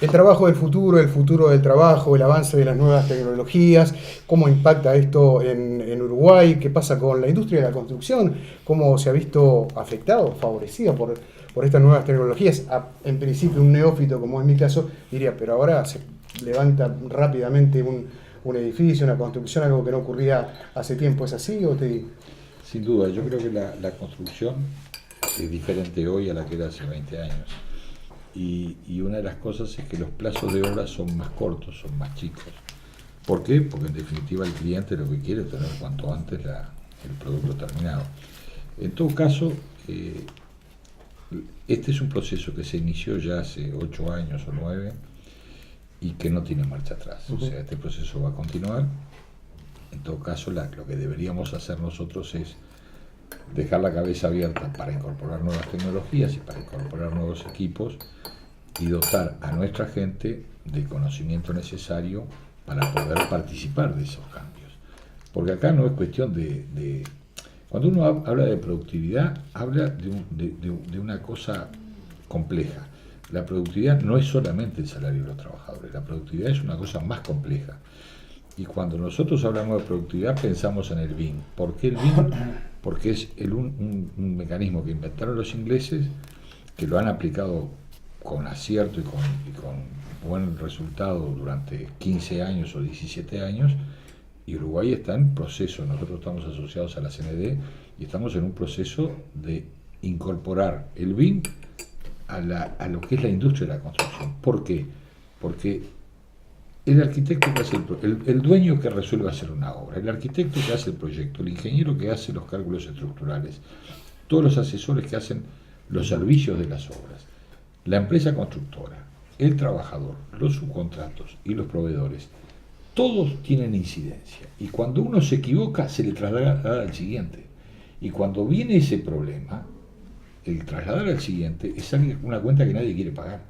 S1: El trabajo del futuro, el futuro del trabajo, el avance de las nuevas tecnologías, cómo impacta esto en Uruguay, qué pasa con la industria de la construcción, cómo se ha visto afectado, favorecido por estas nuevas tecnologías. En principio un neófito, como es mi caso, diría, pero ahora se levanta rápidamente un edificio, una construcción, algo que no ocurría hace tiempo. ¿Es así o te digo?
S6: Sin duda, yo creo que la construcción es diferente hoy a la que era hace 20 años. Y una de las cosas es que los plazos de obra son más cortos, son más chicos. ¿Por qué? Porque en definitiva el cliente lo que quiere es tener cuanto antes el producto terminado. En todo caso, Este es un proceso que se inició ya hace 8 años o 9 y que no tiene marcha atrás. O sea, este proceso va a continuar. En todo caso, lo que deberíamos hacer nosotros es dejar la cabeza abierta para incorporar nuevas tecnologías y para incorporar nuevos equipos y dotar a nuestra gente del conocimiento necesario para poder participar de esos cambios. Porque acá no es cuestión de cuando uno habla de productividad, habla de una cosa compleja. La productividad no es solamente el salario de los trabajadores, la productividad es una cosa más compleja. Y cuando nosotros hablamos de productividad pensamos en el BIM. ¿Por qué el BIM? Porque es un mecanismo que inventaron los ingleses, que lo han aplicado con acierto y con buen resultado durante 15 años o 17 años, y Uruguay está en proceso. Nosotros estamos asociados a la CND y estamos en un proceso de incorporar el BIM a lo que es la industria de la construcción. ¿Por qué? Porque el arquitecto que hace el dueño que resuelve hacer una obra, el arquitecto que hace el proyecto, el ingeniero que hace los cálculos estructurales, todos los asesores que hacen los servicios de las obras, la empresa constructora, el trabajador, los subcontratos y los proveedores, todos tienen incidencia. Y cuando uno se equivoca, se le traslada al siguiente. Y cuando viene ese problema, el trasladar al siguiente es una cuenta que nadie quiere pagar.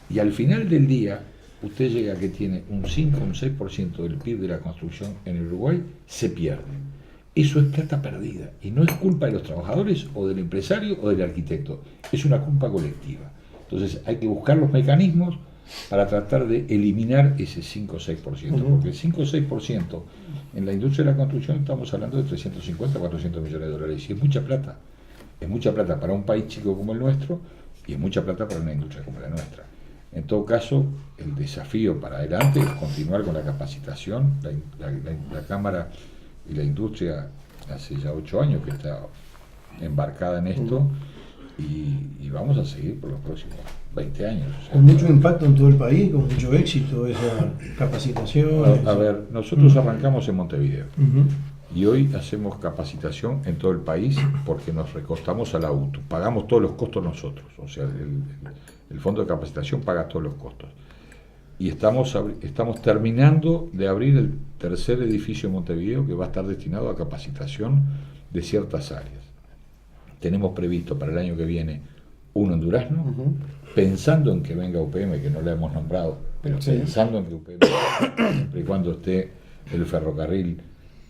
S6: Y al final del día, usted llega a que tiene un 5 o un 6% del PIB de la construcción en el Uruguay, se pierde. Eso es plata perdida. Y no es culpa de los trabajadores o del empresario o del arquitecto. Es una culpa colectiva. Entonces hay que buscar los mecanismos para tratar de eliminar ese 5 o 6%. Porque el 5 o 6% en la industria de la construcción estamos hablando de 350 o 400 millones de dólares. Y es mucha plata. Es mucha plata para un país chico como el nuestro y es mucha plata para una industria como la nuestra. En todo caso, el desafío para adelante es continuar con la capacitación. La Cámara y la industria hace ya 8 años que está embarcada en esto y vamos a seguir por los próximos 20 años. O sea,
S4: con mucho impacto en todo el país, con mucho éxito esa capacitación.
S6: A ver, nosotros arrancamos en Montevideo y hoy hacemos capacitación en todo el país porque nos recostamos a la UTU, pagamos todos los costos nosotros, o sea, el fondo de capacitación paga todos los costos. Y estamos terminando de abrir el tercer edificio en Montevideo que va a estar destinado a capacitación de ciertas áreas. Tenemos previsto para el año que viene uno en Durazno, pensando en que venga UPM, que no le hemos nombrado, pero pensando en que UPM, siempre y cuando esté el ferrocarril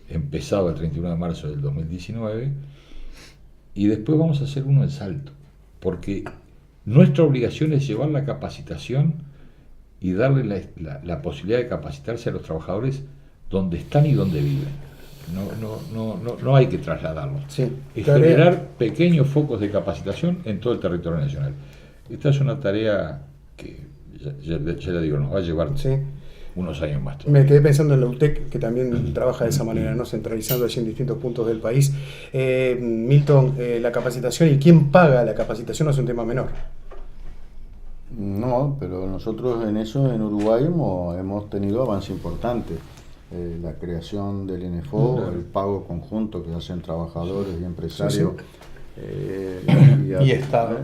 S6: empezado el 31 de marzo del 2019, y después vamos a hacer uno en Salto, porque nuestra obligación es llevar la capacitación y darle la posibilidad de capacitarse a los trabajadores donde están y donde viven. No hay que trasladarlos.
S1: Sí,
S6: es generar pequeños focos de capacitación en todo el territorio nacional. Esta es una tarea que, ya le digo, nos va a llevar unos años más.
S1: Me quedé pensando en la UTEC, que también trabaja de esa manera, ¿no? Centralizando allí en distintos puntos del país. Milton, la capacitación y quién paga la capacitación no es un tema menor.
S3: No, pero nosotros en eso, en Uruguay, hemos tenido avance importante. La creación del INEFO, el pago conjunto que hacen trabajadores y empresarios.
S5: Y Estado.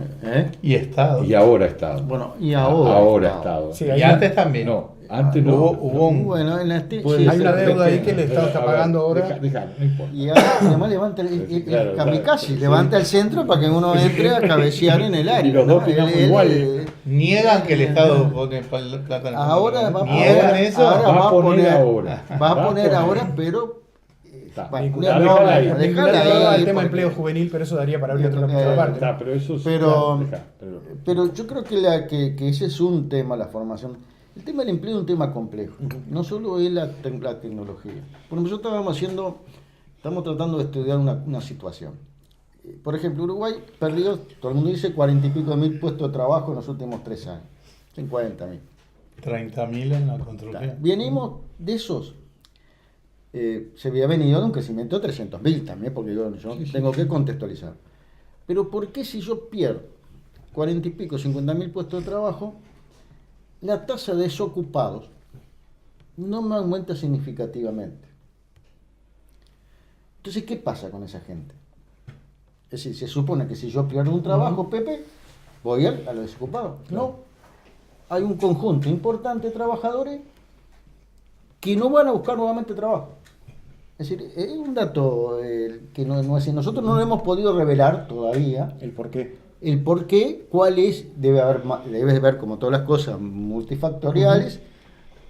S5: Y Estado.
S6: Y ahora Estado.
S3: Bueno, y ahora
S5: Estado. Sí, y antes también.
S6: No, antes no.
S5: Hubo un...
S3: Bueno, en
S1: hay una deuda ahí que el Estado está pagando ahora.
S6: No importa.
S3: Y además levanta el kamikaze, levanta el centro para que uno entre a cabecear en el área.
S6: Y los dos quedamos iguales.
S5: Niegan que el Estado pone plata en el
S3: ahora va,
S5: niegan eso.
S6: Va a poner ahora.
S3: Va a poner ahora, pero
S1: Vinculado al tema empleo juvenil, pero eso daría para abrir otro capítulo aparte.
S3: Pero yo creo que ese es un tema, la formación. El tema del empleo es un tema complejo. No solo es la tecnología. Por ejemplo, estamos tratando de estudiar una situación. Por ejemplo, Uruguay perdió, todo el mundo dice, 40 y pico mil puestos de trabajo en los últimos 3 años. 50.000.
S5: 30.000 en la construcción.
S3: Venimos de esos. Se había venido de un crecimiento de 300.000 también, porque yo tengo que contextualizar. Pero ¿por qué si yo pierdo 40 y pico, 50.000 puestos de trabajo, la tasa de desocupados no me aumenta significativamente? Entonces, ¿qué pasa con esa gente? Es decir, se supone que si yo pierdo un trabajo, Pepe, voy a los desocupados. No. Hay un conjunto importante de trabajadores que no van a buscar nuevamente trabajo. Es decir, es un dato que no es, nosotros no lo hemos podido revelar todavía.
S1: ¿El por qué?
S3: El por qué, cuál es, debe haber como todas las cosas multifactoriales,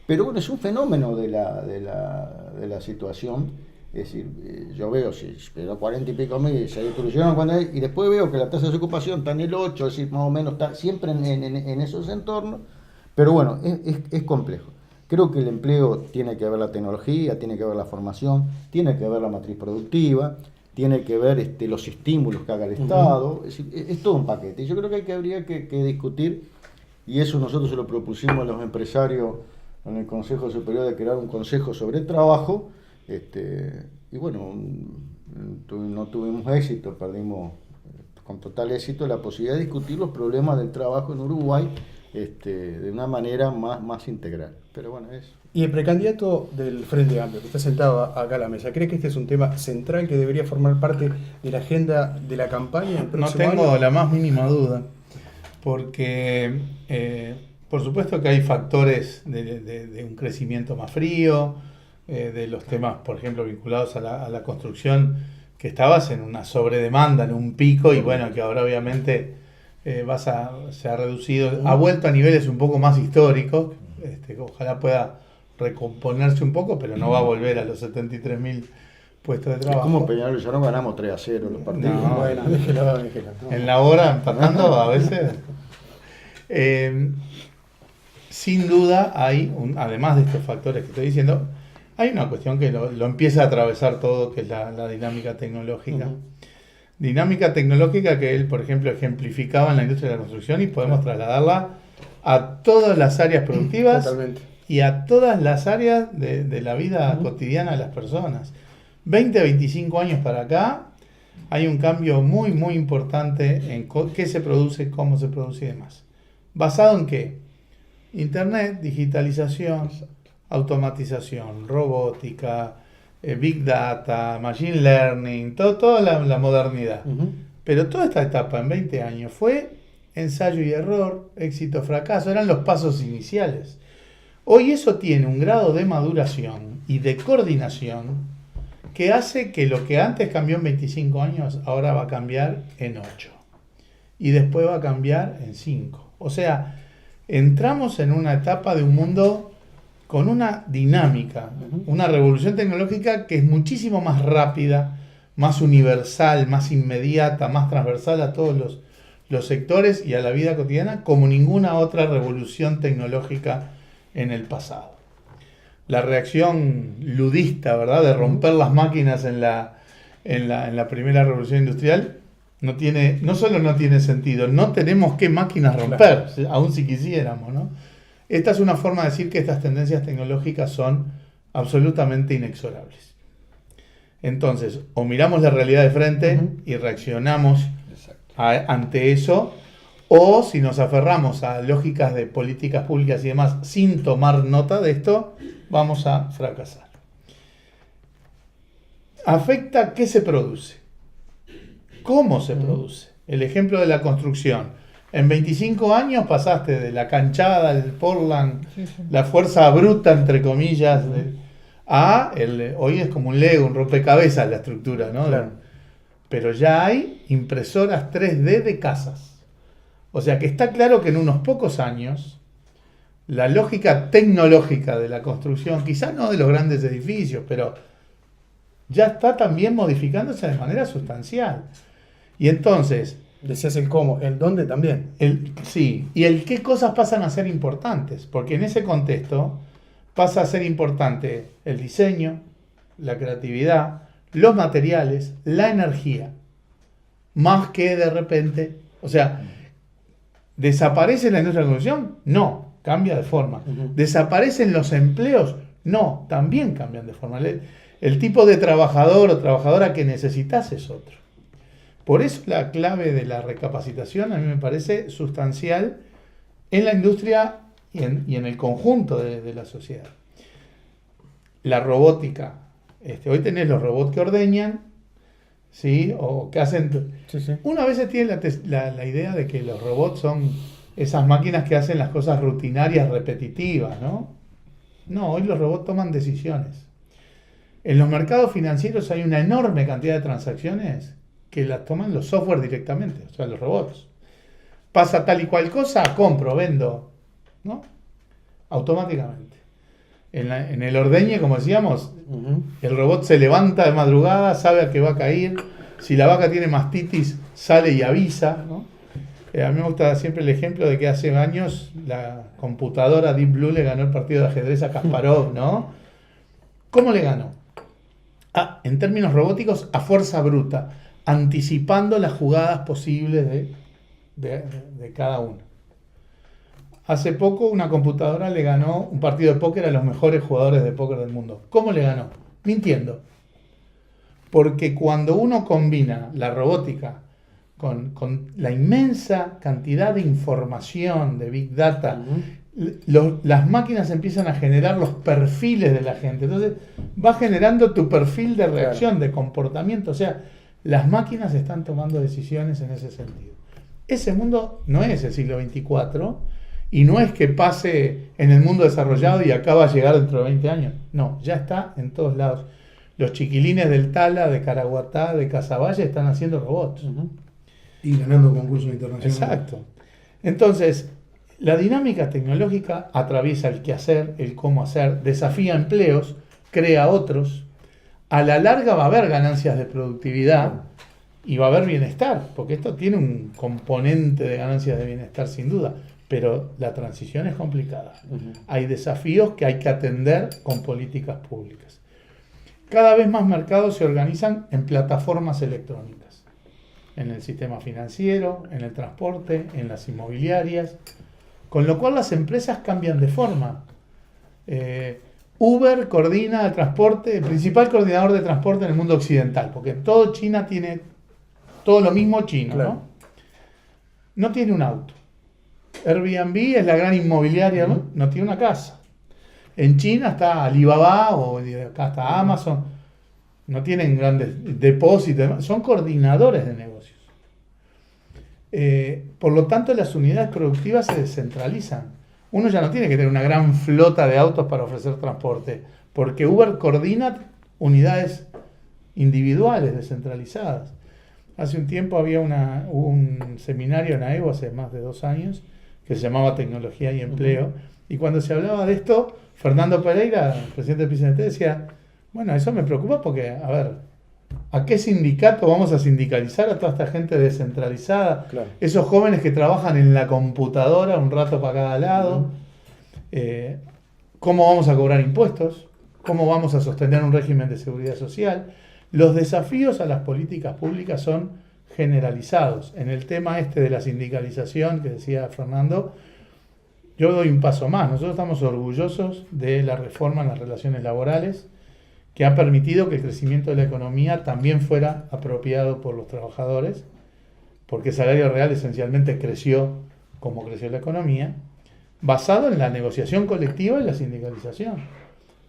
S3: pero bueno, es un fenómeno de la situación. Es decir, yo veo, si pero 40 y pico mil se distribuyeron, y después veo que la tasa de ocupación está en el 8, es decir, más o menos está siempre en esos entornos, pero bueno, es complejo. Creo que el empleo tiene que ver la tecnología, tiene que ver la formación, tiene que ver la matriz productiva, tiene que ver los estímulos que haga el Estado, es decir, es todo un paquete. Y yo creo que habría que discutir, y eso nosotros se lo propusimos a los empresarios en el Consejo Superior, de crear un consejo sobre el trabajo, y bueno, no tuvimos éxito, perdimos con total éxito la posibilidad de discutir los problemas del trabajo en Uruguay de una manera más integral. Pero bueno, eso.
S1: Y el precandidato del Frente Amplio, que está sentado acá a la mesa, ¿cree que este es un tema central que debería formar parte de la agenda de la campaña?
S5: No tengo la más mínima duda, porque por supuesto que hay factores de un crecimiento más frío, de los temas, por ejemplo, vinculados a la construcción, que estabas en una sobredemanda, en un pico, y bueno, que ahora obviamente se ha reducido, ha vuelto a niveles un poco más históricos, ojalá pueda recomponerse un poco, pero no va a volver a los 73.000 puestos de trabajo.
S3: Es como Peñarol, ya no ganamos 3-0 los partidos.
S1: No, bueno, déjelo.
S5: En la hora, empatando a veces. Sin duda hay, además de estos factores que estoy diciendo, hay una cuestión que lo empieza a atravesar todo, que es la dinámica tecnológica. Dinámica tecnológica que él, por ejemplo, ejemplificaba en la industria de la construcción, y podemos trasladarla a todas las áreas productivas.
S1: Totalmente.
S5: Y a todas las áreas de la vida cotidiana de las personas. 20, 25 años para acá, hay un cambio muy, muy importante en qué se produce, cómo se produce y demás. ¿Basado en qué? Internet, digitalización, automatización, robótica, Big Data, Machine Learning, toda la modernidad. Pero toda esta etapa en 20 años fue ensayo y error, éxito, fracaso, eran los pasos iniciales. Hoy eso tiene un grado de maduración y de coordinación que hace que lo que antes cambió en 25 años, ahora va a cambiar en 8. Y después va a cambiar en 5. O sea, entramos en una etapa de un mundo con una dinámica, una revolución tecnológica que es muchísimo más rápida, más universal, más inmediata, más transversal a todos los sectores y a la vida cotidiana, como ninguna otra revolución tecnológica en el pasado. La reacción ludista, ¿verdad?, de romper las máquinas en la primera revolución industrial, no solo no tiene sentido, no tenemos qué máquinas romper, claro, aun si quisiéramos, ¿no? Esta es una forma de decir que estas tendencias tecnológicas son absolutamente inexorables. Entonces, o miramos la realidad de frente y reaccionamos ante eso, o si nos aferramos a lógicas de políticas públicas y demás sin tomar nota de esto, vamos a fracasar. ¿Afecta qué se produce? ¿Cómo se produce? El ejemplo de la construcción. En 25 años pasaste de la canchada, el Portland, la fuerza bruta, entre comillas, hoy es como un Lego, un rompecabezas la estructura, ¿no? Claro. Pero ya hay impresoras 3D de casas. O sea que está claro que en unos pocos años la lógica tecnológica de la construcción, quizás no de los grandes edificios, pero ya está también modificándose de manera sustancial. Y entonces...
S1: Decías el cómo, el dónde también.
S5: Sí, y el qué cosas pasan a ser importantes, porque en ese contexto pasa a ser importante el diseño, la creatividad, los materiales, la energía, más que de repente, o sea, ¿desaparece la industria de la construcción? No, cambia de forma. ¿Desaparecen los empleos? No, también cambian de forma. El tipo de trabajador o trabajadora que necesitas es otro. Por eso la clave de la recapacitación a mí me parece sustancial en la industria y en el conjunto de la sociedad. La robótica. Hoy tenés los robots que ordeñan, ¿sí? O que hacen...
S1: Sí, sí.
S5: Una vez se tiene la idea de que los robots son esas máquinas que hacen las cosas rutinarias, repetitivas, ¿no? No, hoy los robots toman decisiones. En los mercados financieros hay una enorme cantidad de transacciones que las toman los software directamente, o sea, los robots. Pasa tal y cual cosa, compro, vendo, ¿no? Automáticamente. En el ordeñe, como decíamos, el robot se levanta de madrugada, sabe a qué va a caer. Si la vaca tiene mastitis, sale y avisa, ¿no? A mí me gusta siempre el ejemplo de que hace años la computadora Deep Blue le ganó el partido de ajedrez a Kasparov, ¿no? ¿Cómo le ganó? En términos robóticos, a fuerza bruta, anticipando las jugadas posibles de cada uno. Hace poco una computadora le ganó un partido de póker a los mejores jugadores de póker del mundo. ¿Cómo le ganó? Mintiendo. Porque cuando uno combina la robótica con la inmensa cantidad de información, de Big Data, las máquinas empiezan a generar los perfiles de la gente. Entonces va generando tu perfil de reacción, de comportamiento. O sea, las máquinas están tomando decisiones en ese sentido. Ese mundo no es el siglo XXIV y no es que pase en el mundo desarrollado y acaba a llegar dentro de 20 años. No, ya está en todos lados. Los chiquilines del Tala, de Caraguatá, de Casaballe están haciendo robots.
S4: Y ganando concursos internacionales.
S5: Exacto. Entonces, la dinámica tecnológica atraviesa el qué hacer, el cómo hacer, desafía empleos, crea otros. A la larga va a haber ganancias de productividad y va a haber bienestar, porque esto tiene un componente de ganancias de bienestar sin duda, pero la transición es complicada. Hay desafíos que hay que atender con políticas públicas. Cada vez más mercados se organizan en plataformas electrónicas, en el sistema financiero, en el transporte, en las inmobiliarias, con lo cual las empresas cambian de forma. Uber coordina el transporte, el principal coordinador de transporte en el mundo occidental, porque todo China tiene todo lo mismo chino, claro. ¿No? No tiene un auto. Airbnb es la gran inmobiliaria, ¿no? No tiene una casa. En China está Alibaba o acá está Amazon. No tienen grandes depósitos, son coordinadores de negocios. Por lo tanto, las unidades productivas se descentralizan. Uno ya no tiene que tener una gran flota de autos para ofrecer transporte, porque Uber coordina unidades individuales descentralizadas. Hace un tiempo hubo un seminario en AEBO, hace más de 2 años, que se llamaba Tecnología y Empleo, y cuando se hablaba de esto, Fernando Pereira, el presidente del PCNT, decía, bueno, eso me preocupa porque, a ver, ¿a qué sindicato vamos a sindicalizar a toda esta gente descentralizada? Claro. Esos jóvenes que trabajan en la computadora un rato para cada lado. ¿Cómo vamos a cobrar impuestos? ¿Cómo vamos a sostener un régimen de seguridad social? Los desafíos a las políticas públicas son generalizados. En el tema de la sindicalización que decía Fernando, yo doy un paso más. Nosotros estamos orgullosos de la reforma en las relaciones laborales, que ha permitido que el crecimiento de la economía también fuera apropiado por los trabajadores, porque el salario real esencialmente creció como creció la economía, basado en la negociación colectiva y la sindicalización.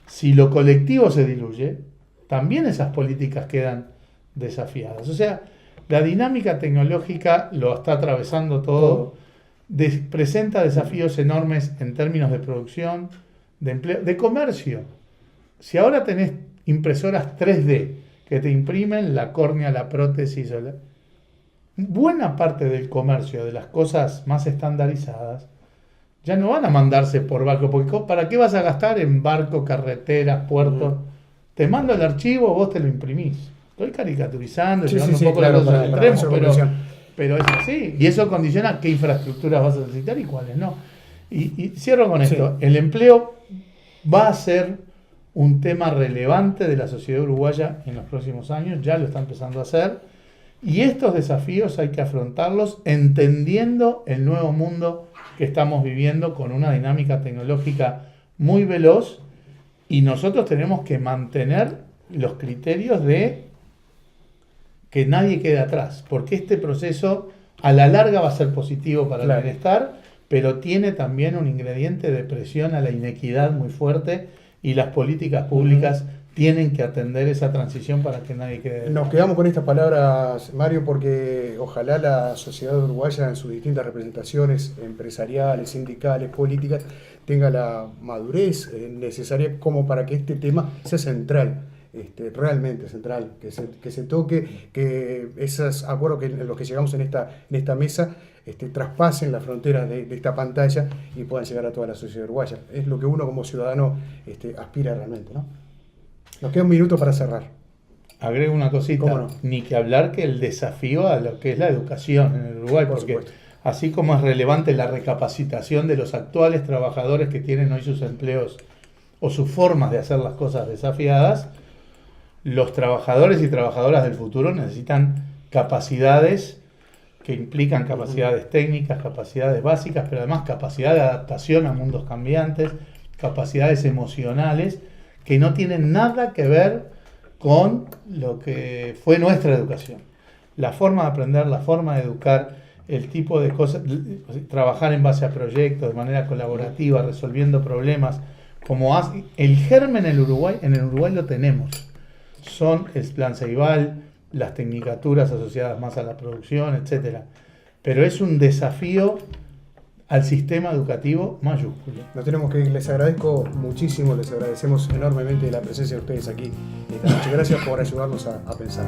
S5: Si lo colectivo se diluye, también esas políticas quedan desafiadas. O sea, la dinámica tecnológica lo está atravesando todo, presenta desafíos enormes en términos de producción, de empleo, de comercio. Si ahora tenés impresoras 3D que te imprimen la córnea, la prótesis, buena parte del comercio, de las cosas más estandarizadas, ya no van a mandarse por barco, porque ¿para qué vas a gastar en barco, carreteras, puertos? Te mando el archivo, vos te lo imprimís. Estoy caricaturizando, llevando un poco la cosa al extremo, pero es así. Y eso condiciona qué infraestructuras vas a necesitar y cuáles no. Y cierro con esto. El empleo va a ser un tema relevante de la sociedad uruguaya en los próximos años, ya lo está empezando a hacer, y estos desafíos hay que afrontarlos entendiendo el nuevo mundo que estamos viviendo con una dinámica tecnológica muy veloz, y nosotros tenemos que mantener los criterios de que nadie quede atrás, porque este proceso a la larga va a ser positivo para el bienestar, pero tiene también un ingrediente de presión a la inequidad muy fuerte, y las políticas públicas tienen que atender esa transición para que nadie quede.
S1: Nos quedamos con estas palabras, Mario, porque ojalá la sociedad uruguaya en sus distintas representaciones empresariales, sindicales, políticas, tenga la madurez necesaria como para que este tema sea central, realmente central, que se toque, que esos acuerdos en los que llegamos en esta mesa traspasen las fronteras de esta pantalla y puedan llegar a toda la sociedad uruguaya. Es lo que uno como ciudadano aspira realmente, ¿no? Nos queda un minuto para cerrar.
S5: Agrego una cosita,
S1: ¿Cómo no?
S5: ni que hablar que el desafío a lo que es la educación en el Uruguay,
S1: Por
S5: porque
S1: supuesto.
S5: así como es relevante la recapacitación de los actuales trabajadores que tienen hoy sus empleos o sus formas de hacer las cosas desafiadas, los trabajadores y trabajadoras del futuro necesitan capacidades que implican capacidades técnicas, capacidades básicas, pero además capacidad de adaptación a mundos cambiantes, capacidades emocionales, que no tienen nada que ver con lo que fue nuestra educación. La forma de aprender, la forma de educar, el tipo de cosas, trabajar en base a proyectos, de manera colaborativa, resolviendo problemas, como el germen en el Uruguay lo tenemos. Son el plan Ceibal, las tecnicaturas asociadas más a la producción, etc. Pero es un desafío al sistema educativo mayúsculo.
S1: Nos tenemos que ir. Les agradezco muchísimo, les agradecemos enormemente la presencia de ustedes aquí esta noche. Gracias por ayudarnos a pensar.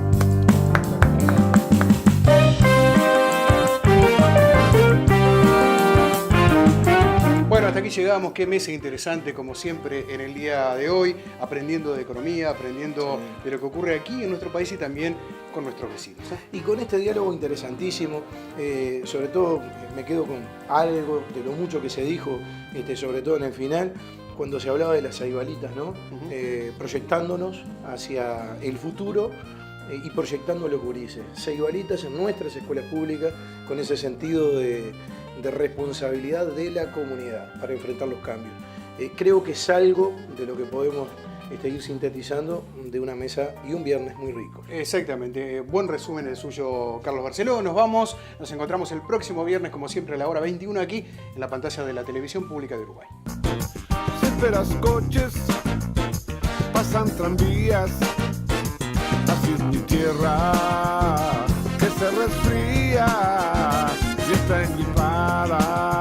S1: Bueno, hasta aquí llegamos. Qué mesa interesante, como siempre, en el día de hoy, aprendiendo de economía, aprendiendo de lo que ocurre aquí en nuestro país y también con nuestros vecinos.
S2: Y con este diálogo interesantísimo, sobre todo me quedo con algo de lo mucho que se dijo, sobre todo en el final, cuando se hablaba de las ceibalitas, ¿no? Proyectándonos hacia el futuro y proyectando a los gurises. Ceibalitas en nuestras escuelas públicas, con ese sentido de responsabilidad de la comunidad para enfrentar los cambios. Creo que es algo de lo que podemos ir sintetizando de una mesa y un viernes muy rico.
S1: Exactamente, buen resumen el suyo, Carlos Barceló. Nos vamos, nos encontramos el próximo viernes, como siempre, a la hora 21 aquí, en la pantalla de la Televisión Pública de Uruguay.
S7: Si esperas coches, pasan tranvías, así es mi tierra, que se resfría y está engripada.